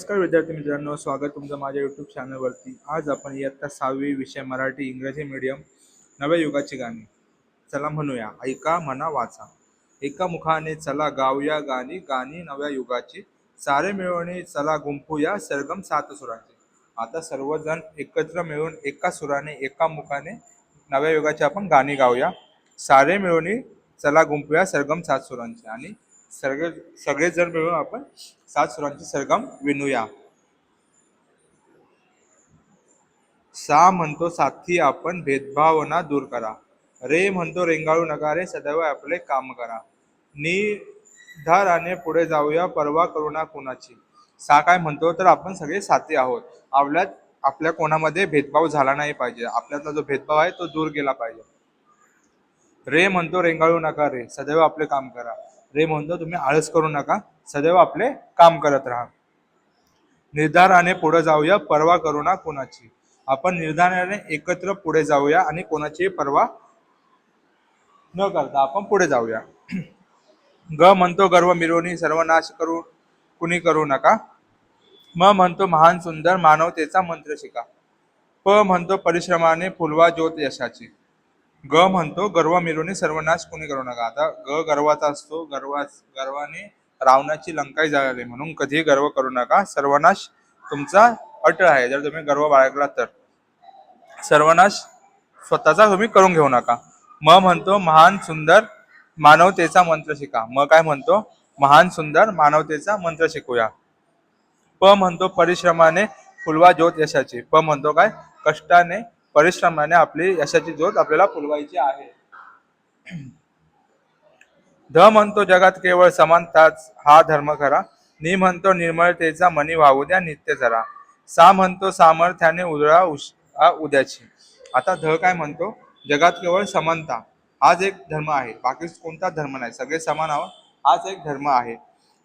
नमस्कार विद्यार्थी मित्रांनो, स्वागत तुमचं माझ्या यूट्यूब चॅनलवरती. आज आपण इयत्ता 6वी विषय मराठी इंग्रजी मीडियम नव्या युगाची गाणी. चला म्हणूया, ऐका म्हणा वाचा. एका मुखाने चला गाऊया गाणी, गाणी नव्या युगाची. सारे मिळवणे चला गुंफूया सरगम सात सुरांचे. आता सर्वजण एकत्र मिळून एका सुराने एका मुखाने नव्या युगाची आपण गाणी गाऊया. सारे मिळवणे चला गुंफूया सरगम सात सुरांचे. आणि सगळेजण मिळून आपण सात सुरांचे सरगम विणूया. सा म्हणतो साथी आपण भेदभावना दूर करा. रे म्हणतो रेंगाळू नका रे, सदैव आपले काम करा. निर्धाराने पुढे जाऊया, परवा करू ना कुणाची. सा काय म्हणतो तर आपण सगळे साथी आहोत. आपल्या कोणामध्ये भेदभाव झाला नाही पाहिजे. आपल्यातला जो भेदभाव आहे तो दूर केला पाहिजे. रे म्हणतो रेंगाळू नका रे, सदैव आपले काम करा. रे म्हणतो तुम्ही आळस करू नका, सदैव आपले काम करत राहा. निर्धाराने पुढे जाऊया, परवा करू ना कोणाची. आपण निर्धाराने एकत्र पुढे जाऊया आणि कोणाची परवा न करता आपण पुढे जाऊया. ग म्हणतो गर्व मिरवणी सर्वनाश करू कुणी करू नका. म म्हणतो महान सुंदर मानवतेचा मंत्र शिका. प म्हणतो परिश्रमाने फुलवा ज्योत यशाची. ग म्हणतो गर्व मिरवणी सर्वनाश कुणी करू नका. आता ग गर्वाचा असतो. गर्वाने रावणाची लंकाई जाळली, म्हणून कधी गर्व करू नका. सर्वनाश तुमचा अटळ आहे. जर तुम्ही गर्व बाळगला तर सर्वनाश स्वतःचा तुम्ही करून घेऊ नका. म म्हणतो महान सुंदर मानवतेचा मंत्र शिका. म काय म्हणतो महान सुंदर मानवतेचा मंत्र शिकूया. प म्हणतो परिश्रमाने फुलवा ज्योत यशाची. प म्हणतो काय कष्टाने परिश्रमाने आपली यशाची ज्योत आपल्याला फुलवायची आहे. ध म्हणतो जगात केवळ समानताच हा धर्म खरा. नि म्हणतो निर्मळतेचा मनी वाहू द्या नित्य जरा. सा म्हणतो सामर्थ्याने उजळा उद्याची. आता ध काय म्हणतो जगात केवळ समानता हाच एक धर्म आहे, बाकी कोणता धर्म नाही, सगळे समान आहोत हाच एक धर्म आहे.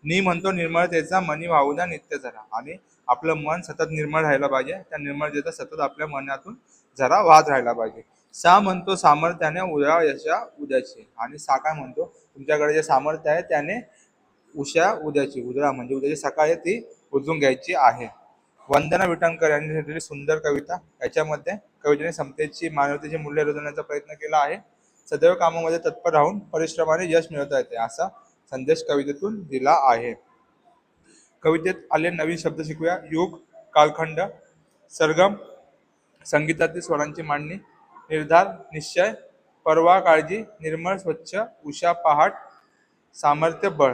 नि म्हणतो निर्मळतेचा मनी वाहू द्या नित्य जरा. आणि आपलं मन सतत निर्मळ राहायला पाहिजे. त्या निर्मळतेचा सतत आपल्या मनातून जरा वाद राहायला पाहिजे. सा म्हणतो सामर्थ्याने उजळा यशा उद्याची. आणि सा काय म्हणतो तुमच्याकडे जे सामर्थ्य आहे त्याने उषा उद्याची, उजळा म्हणजे उद्याची सकाळ आहे ती उजळून घ्यायची आहे. वंदना विटणकर यांनी लिहिलेली सुंदर कविता. याच्यामध्ये कवितेने समतेची मानवतेची मूल्य रुजवण्याचा प्रयत्न केला आहे. सदैव कामामध्ये तत्पर राहून परिश्रमाने यश मिळवता येते असा संदेश कवितेतून दिला आहे. कवितेत आले नवीन शब्द शिकूया. युग, कालखंड, सरगम, संगीतातील स्वरांची मांडणी, निर्धार, निश्चय, परवा, काळजी, निर्मळ, स्वच्छ, उषा, पहाट, सामर्थ्य, बळ.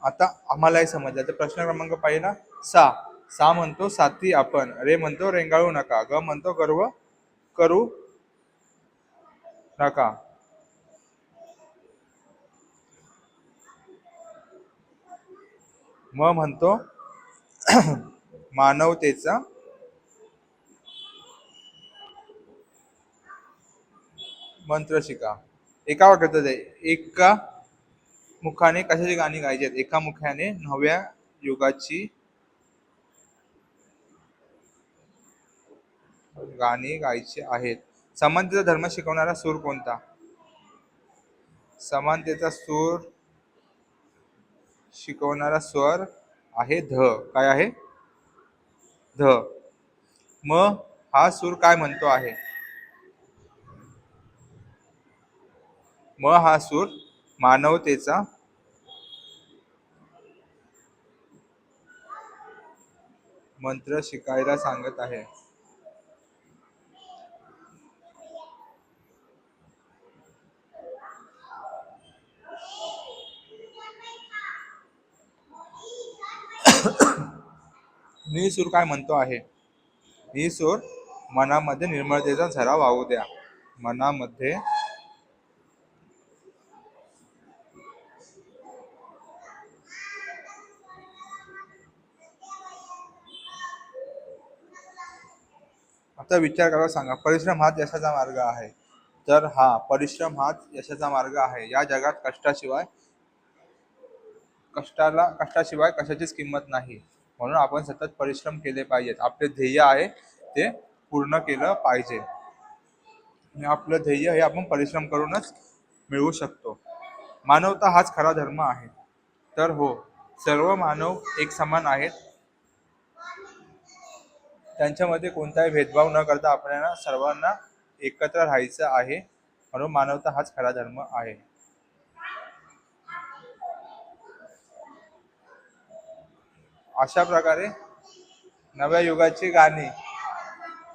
आता आम्हालाही समजलं. तर प्रश्न क्रमांक पहिला सा. सा म्हणतो साथी आपण. रे म्हणतो रेंगाळू नका. ग म्हणतो गर्व करू नका. म म्हणतो मानवतेचा मंत्र शिका. एका वाक्यात आहे. एका मुखाने कशाची गाणी गायची आहेत. एका मुखाने नव्या युगाची गाणी गायची आहेत. समानतेचा धर्म शिकवणारा सूर कोणता. समानतेचा सूर शिकवणारा स्वर आहे ध. काय आहे ध. म हा सूर काय म्हणतो आहे. म हा सूर मानवतेचा मंत्र शिकायला सांगत आहे. नि सूर काय म्हणतो आहे. नि सूर मनामध्ये निर्मळतेचा झरा वाहू द्या. मनामध्ये आता विचार करायला सांगा. परिश्रम हाच यशाचा मार्ग आहे. तर हा परिश्रम हाच यशाचा मार्ग आहे. या जगात कष्टाशिवाय कशाचीच किंमत नाही. म्हणून आपण सतत परिश्रम केले पाहिजेत. आपले ध्येय आहे ते पूर्ण केलं पाहिजे. आणि आपलं ध्येय हे आपण परिश्रम करूनच मिळवू शकतो. मानवता हाच खरा धर्म आहे. तर हो, सर्व मानव एक समान आहेत. त्यांच्यामध्ये कोणताही भेदभाव न करता आपल्याला सर्वांना एकत्र राहायचं आहे. म्हणून मानवता हाच खरा धर्म आहे. अशा प्रकारे नव्या युगाची गाणी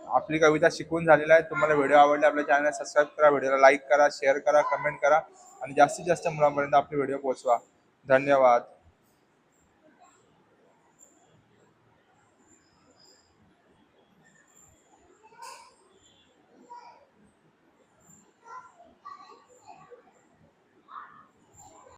आपली कविता शिकून झालेली आहे. तुम्हाला व्हिडिओ आवडला आपल्या चॅनलला सबस्क्राईब करा, व्हिडिओला लाईक करा, शेअर करा, कमेंट करा आणि जास्तीत जास्त मुलांपर्यंत आपले व्हिडिओ पोहोचवा. धन्यवाद.